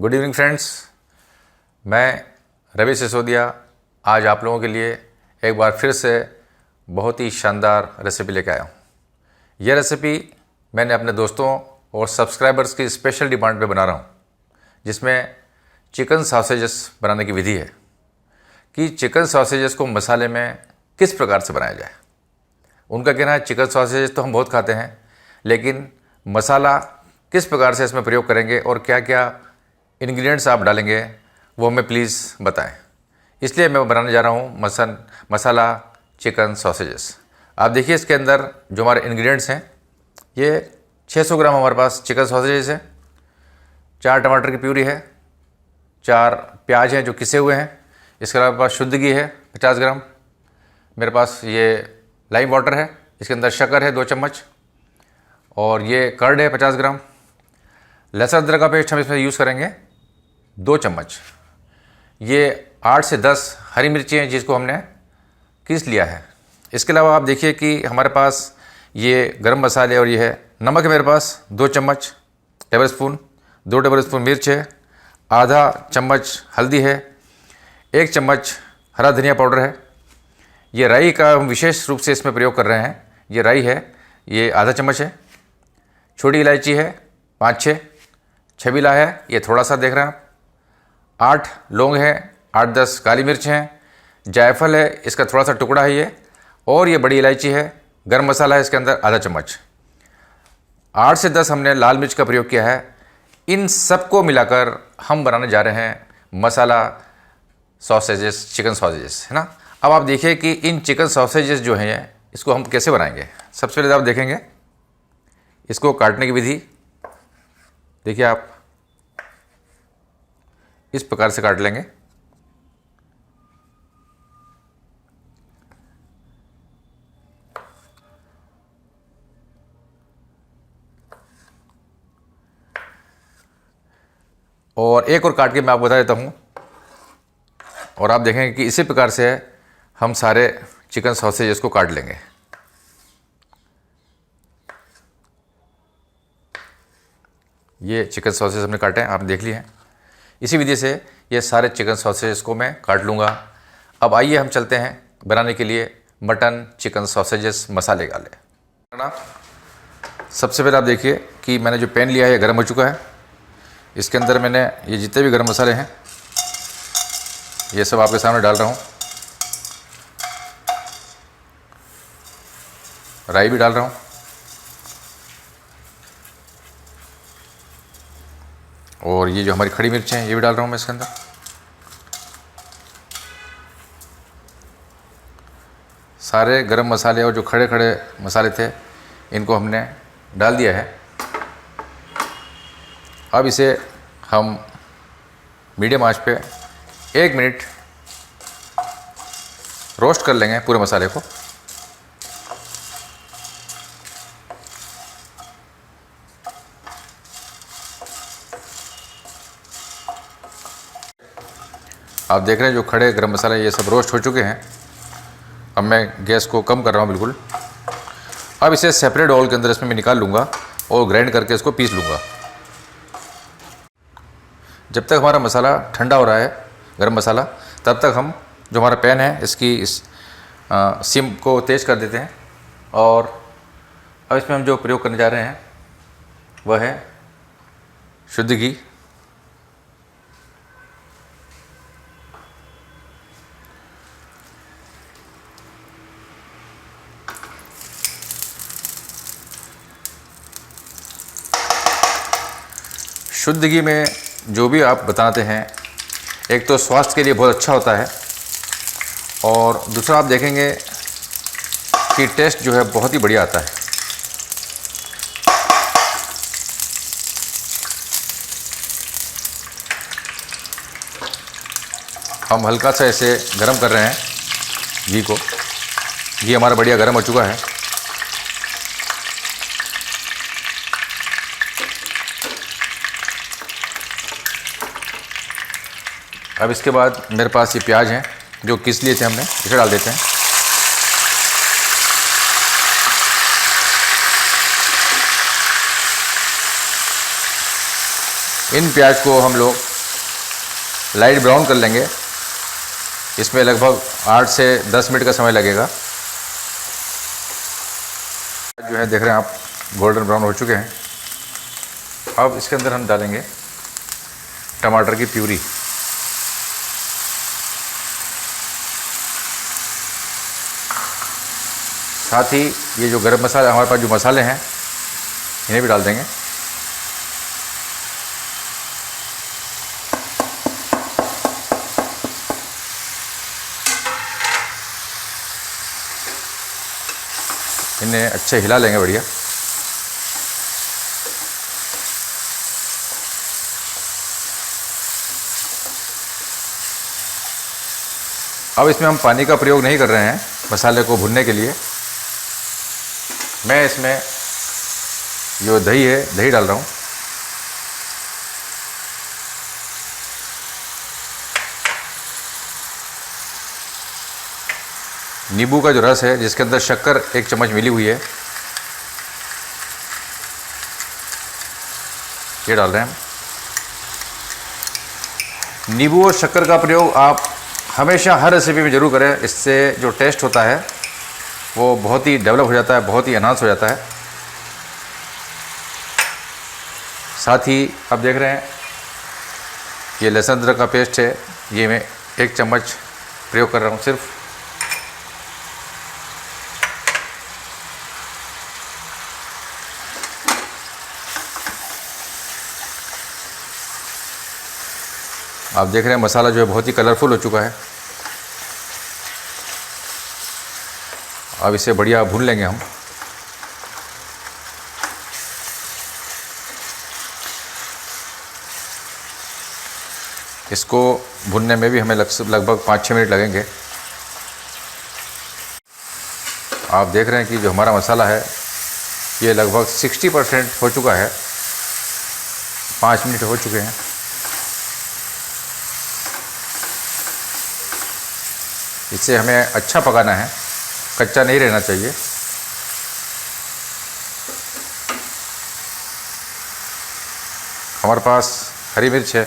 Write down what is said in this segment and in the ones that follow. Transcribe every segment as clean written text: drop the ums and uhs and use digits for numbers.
Good evening friends, मैं रवि सिसोदिया आज आप लोगों के लिए एक बार फिर से बहुत ही शानदार रेसिपी लेके आया हूँ। यह रेसिपी मैंने अपने दोस्तों और सब्सक्राइबर्स की स्पेशल डिमांड पे बना रहा हूँ, जिसमें चिकन सॉसेजेस बनाने की विधि है कि चिकन सॉसेजेस को मसाले में किस प्रकार से बनाया जाए। उनका कहना है चिकन सॉसेजेस तो हम बहुत खाते हैं, लेकिन मसाला किस प्रकार से इसमें प्रयोग करेंगे और क्या क्या इंग्रेडिएंट्स आप डालेंगे वो हमें प्लीज़ बताएं। इसलिए मैं बनाने जा रहा हूँ मसाला चिकन सॉसेजेस। आप देखिए इसके अंदर जो हमारे इंग्रेडिएंट्स हैं, ये 600 ग्राम हमारे पास चिकन सॉसेजेस है, 4 टमाटर की प्यूरी है, 4 प्याज हैं जो किसे हुए हैं, इसके अलावा मेरे पास शुद्ध घी है 50 ग्राम, मेरे पास ये लाइम वाटर है, इसके अंदर शक्कर है 2 चम्मच, और ये कर्ड है 50 ग्राम। लहसुन अदरक का पेस्ट हम इसमें यूज़ करेंगे 2 चम्मच। ये 8 से 10 हरी मिर्ची हैं जिसको हमने पीस लिया है। इसके अलावा आप देखिए कि हमारे पास ये गरम मसाले और ये है नमक है मेरे पास 2 चम्मच टेबल स्पून, 2 टेबल स्पून मिर्च है, आधा चम्मच हल्दी है, 1 चम्मच हरा धनिया पाउडर है। ये राई का हम विशेष रूप से इसमें प्रयोग कर रहे हैं। ये राई है, ये आधा चम्मच है। छोटी इलायची है 5-6, छबीला है ये थोड़ा सा देख रहे हैं आप, 8 लौंग है, 8-10 काली मिर्च हैं, जायफल है इसका थोड़ा सा टुकड़ा है ये, और ये बड़ी इलायची है। गरम मसाला है इसके अंदर आधा चम्मच। 8 से 10 हमने लाल मिर्च का प्रयोग किया है। इन सबको मिलाकर हम बनाने जा रहे हैं मसाला सॉसेजेस, चिकन सॉसेजेस, है ना। अब आप देखिए कि इन चिकन सॉसेजेस जो हैं इसको हम कैसे बनाएंगे। सबसे पहले आप देखेंगे इसको काटने की विधि। देखिए आप इस प्रकार से काट लेंगे। और एक और काट के मैं आपको बता देता हूं, और आप देखेंगे कि इसी प्रकार से हम सारे चिकन सॉसेज को काट लेंगे। ये चिकन सॉसेज हमने काटे हैं, आपने देख लिए हैं। इसी विधि से ये सारे चिकन सॉसेज को मैं काट लूँगा। अब आइए हम चलते हैं बनाने के लिए मटन चिकन सॉसेजेस मसाले वाले। सबसे पहले आप देखिए कि मैंने जो पैन लिया है ये गर्म हो चुका है। इसके अंदर मैंने ये जितने भी गरम मसाले हैं ये सब आपके सामने डाल रहा हूँ। राई भी डाल रहा हूँ, और ये जो हमारी खड़ी मिर्च हैं ये भी डाल रहा हूँ मैं इसके अंदर। सारे गरम मसाले और जो खड़े खड़े मसाले थे इनको हमने डाल दिया है। अब इसे हम मीडियम आंच पे 1 मिनट रोस्ट कर लेंगे पूरे मसाले को। आप देख रहे हैं जो खड़े गरम मसाले ये सब रोस्ट हो चुके हैं। अब मैं गैस को कम कर रहा हूँ बिल्कुल। अब इसे सेपरेट बाउल के अंदर इसमें मैं निकाल लूँगा और ग्राइंड करके इसको पीस लूँगा। जब तक हमारा मसाला ठंडा हो रहा है, गरम मसाला, तब तक हम जो हमारा पैन है इसकी सिम को तेज़ कर देते हैं। और अब इसमें हम जो प्रयोग करने जा रहे हैं वह है शुद्ध घी। शुद्ध घी में जो भी आप बताते हैं, एक तो स्वास्थ्य के लिए बहुत अच्छा होता है, और दूसरा आप देखेंगे कि टेस्ट जो है बहुत ही बढ़िया आता है। हम हल्का सा ऐसे गरम कर रहे हैं घी को। घी हमारा बढ़िया गरम हो चुका है। अब इसके बाद मेरे पास ये प्याज हैं जो किस लिए थे हमने, इसे डाल देते हैं। इन प्याज को हम लोग लाइट ब्राउन कर लेंगे। इसमें लगभग 8 से 10 मिनट का समय लगेगा। जो है देख रहे हैं आप, गोल्डन ब्राउन हो चुके हैं। अब इसके अंदर हम डालेंगे टमाटर की प्यूरी। साथ ही ये जो गरम मसाला, हमारे पास जो मसाले हैं इन्हें भी डाल देंगे। इन्हें अच्छे हिला लेंगे बढ़िया। अब इसमें हम पानी का प्रयोग नहीं कर रहे हैं मसाले को भूनने के लिए। मैं इसमें जो दही है, दही डाल रहा हूँ। नींबू का जो रस है, जिसके अंदर शक्कर 1 चम्मच मिली हुई है, ये डाल रहे हैं हम। नींबू और शक्कर का प्रयोग आप हमेशा हर रेसिपी में ज़रूर करें। इससे जो टेस्ट होता है वो बहुत ही डेवलप हो जाता है, बहुत ही एनहांस हो जाता है। साथ ही आप देख रहे हैं ये लहसुन अदरक का पेस्ट है, ये मैं 1 चम्मच प्रयोग कर रहा हूँ सिर्फ। आप देख रहे हैं मसाला जो है बहुत ही कलरफुल हो चुका है। अब इसे बढ़िया भून लेंगे हम। इसको भूनने में भी हमें लगभग 5-6 मिनट लगेंगे। आप देख रहे हैं कि जो हमारा मसाला है ये लगभग 60% हो चुका है। 5 मिनट हो चुके हैं। इसे हमें अच्छा पकाना है, कच्चा नहीं रहना चाहिए। हमारे पास हरी मिर्च है,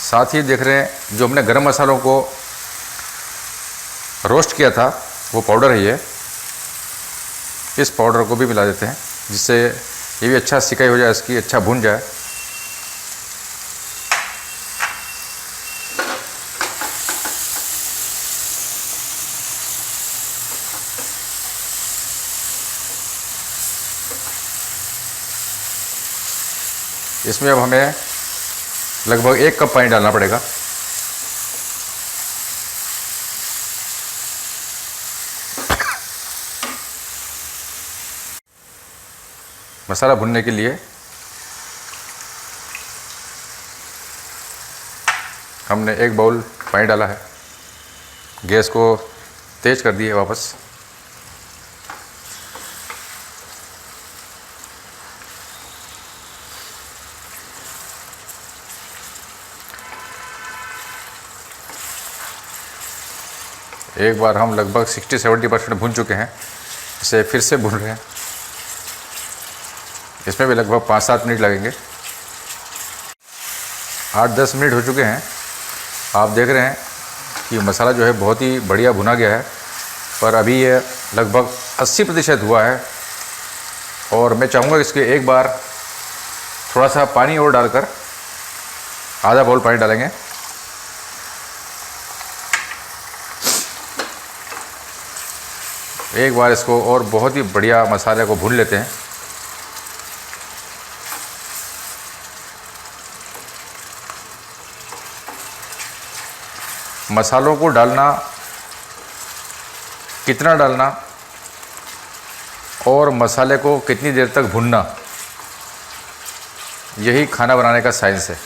साथ ही देख रहे हैं जो हमने गरम मसालों को रोस्ट किया था वो पाउडर है ये। इस पाउडर को भी मिला देते हैं, जिससे ये भी अच्छा सिकाई हो जाए, इसकी अच्छा भून जाए। इसमें अब हमें लगभग 1 कप पानी डालना पड़ेगा। मसाला भुनने के लिए हमने 1 बाउल पानी डाला है। गैस को तेज कर दिए वापस। एक बार हम लगभग 60-70% भून चुके हैं। इसे फिर से भून रहे हैं। इसमें भी लगभग 5-7 मिनट लगेंगे। 8-10 मिनट हो चुके हैं। आप देख रहे हैं कि मसाला जो है बहुत ही बढ़िया भुना गया है, पर अभी ये लगभग 80% हुआ है। और मैं चाहूँगा इसके एक बार थोड़ा सा पानी और डालकर, आधा बाउल पानी डालेंगे। एक बार इसको और बहुत ही बढ़िया मसाले को भून लेते हैं। मसालों को डालना, कितना डालना और मसाले को कितनी देर तक भूनना, यही खाना बनाने का साइंस है।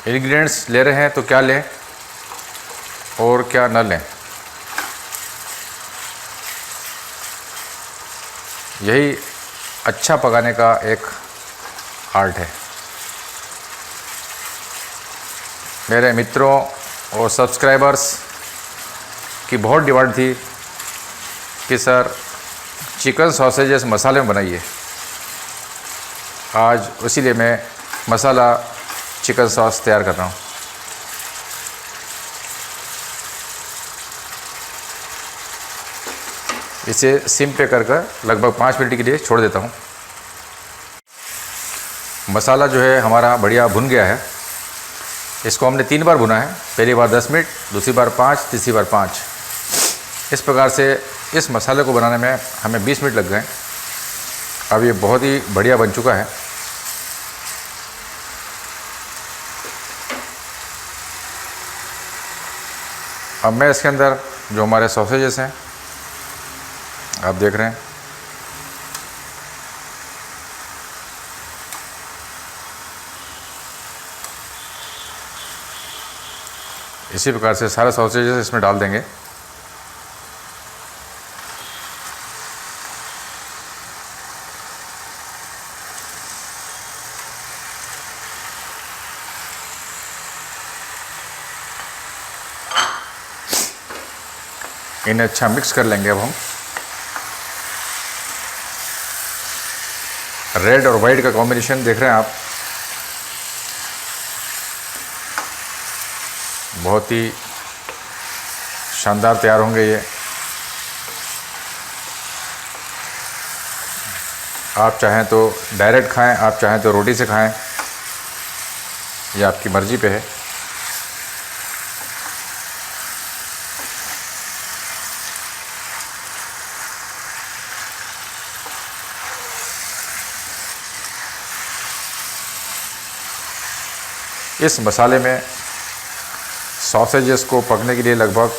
इंग्रेडिएंट्स ले रहे हैं तो क्या लें और क्या न लें, यही अच्छा पकाने का एक आर्ट है। मेरे मित्रों, और सब्सक्राइबर्स की बहुत डिमांड थी कि सर चिकन सॉसेजेस मसाले में बनाइए। आज इसीलिए मैं मसाला चिकन सॉस तैयार कर रहा हूँ। इसे सिम पे कर लगभग 5 मिनट के लिए छोड़ देता हूँ। मसाला जो है हमारा बढ़िया भुन गया है। इसको हमने 3 बार भुना है, पहली बार 10 मिनट, दूसरी बार 5, तीसरी बार 5। इस प्रकार से इस मसाले को बनाने में हमें 20 मिनट लग गए। अब ये बहुत ही बढ़िया बन चुका है। अब मैं इसके अंदर जो हमारे सॉसेजेस हैं आप देख रहे हैं, इसी प्रकार से सारे सॉसेजेस इसमें डाल देंगे। इन्हें अच्छा मिक्स कर लेंगे। अब हम रेड और वाइट का कॉम्बिनेशन देख रहे हैं आप, बहुत ही शानदार तैयार होंगे ये। आप चाहें तो डायरेक्ट खाएं, आप चाहें तो रोटी से खाएं, ये आपकी मर्ज़ी पे है। इस मसाले में सॉसेजेस को पकने के लिए लगभग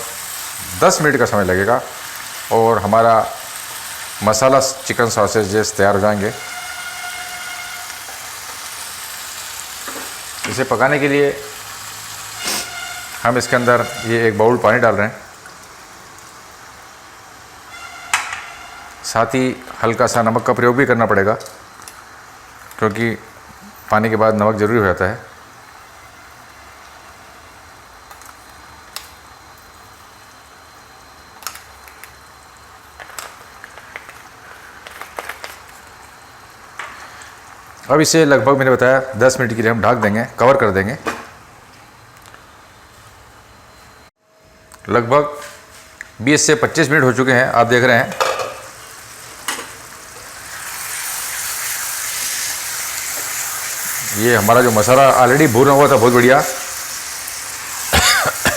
10 मिनट का समय लगेगा और हमारा मसाला चिकन सॉसेजेस तैयार हो जाएंगे। इसे पकाने के लिए हम इसके अंदर ये 1 बाउल पानी डाल रहे हैं। साथ ही हल्का सा नमक का प्रयोग भी करना पड़ेगा, क्योंकि पानी के बाद नमक ज़रूरी हो जाता है। अब इसे लगभग मैंने बताया 10 मिनट के लिए हम ढक देंगे, कवर कर देंगे। लगभग 20 से 25 मिनट हो चुके हैं, आप देख रहे हैं। ये हमारा जो मसाला ऑलरेडी भुना हुआ था बहुत बढ़िया।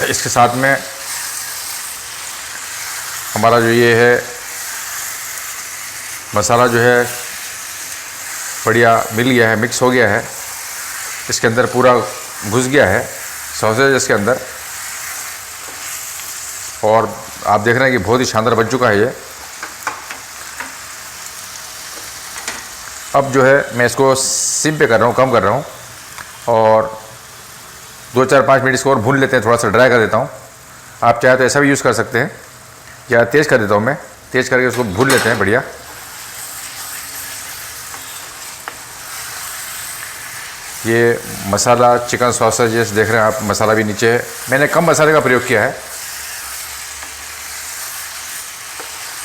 इसके साथ में हमारा जो ये है मसाला जो है बढ़िया मिल गया है, मिक्स हो गया है, इसके अंदर पूरा घुस गया है सॉसेज इसके अंदर। और आप देख रहे हैं कि बहुत ही शानदार बन चुका है ये। अब जो है मैं इसको सिम पे कर रहा हूँ, कम कर रहा हूँ, और 2-4-5 मिनट इसको और भून लेते हैं। थोड़ा सा ड्राई कर देता हूँ। आप चाहे तो ऐसा भी यूज़ कर सकते हैं, या तेज़ कर देता हूँ मैं, तेज़ करके उसको भून लेते हैं बढ़िया। ये मसाला चिकन सॉसेजेस देख रहे हैं आप, मसाला भी नीचे है। मैंने कम मसाले का प्रयोग किया है,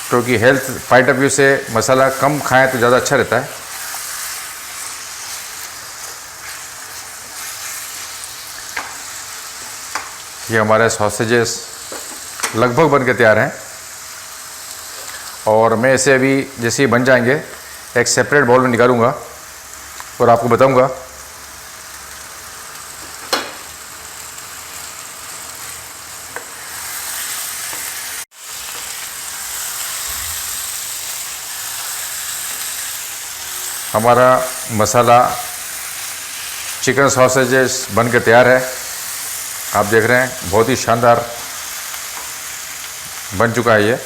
क्योंकि हेल्थ पॉइंट ऑफ व्यू से मसाला कम खाएं तो ज़्यादा अच्छा रहता है। ये हमारे सॉसेजेस लगभग बन के तैयार हैं, और मैं इसे अभी जैसे ही बन जाएंगे एक सेपरेट बाउल में निकालूंगा और आपको बताऊंगा। हमारा मसाला चिकन सॉसेजेस बन के तैयार है, आप देख रहे हैं। बहुत ही शानदार बन चुका है ये।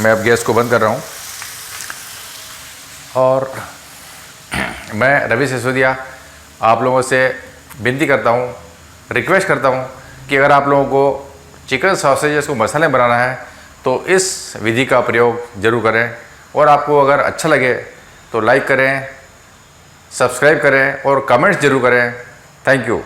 मैं अब गैस को बंद कर रहा हूँ, और मैं रवि सिसोदिया आप लोगों से विनती करता हूँ, रिक्वेस्ट करता हूँ कि अगर आप लोगों को चिकन सॉसेजेस को मसाले में बनाना है तो इस विधि का प्रयोग ज़रूर करें। और आपको अगर अच्छा लगे तो लाइक करें, सब्सक्राइब करें और कमेंट्स ज़रूर करें। Thank you.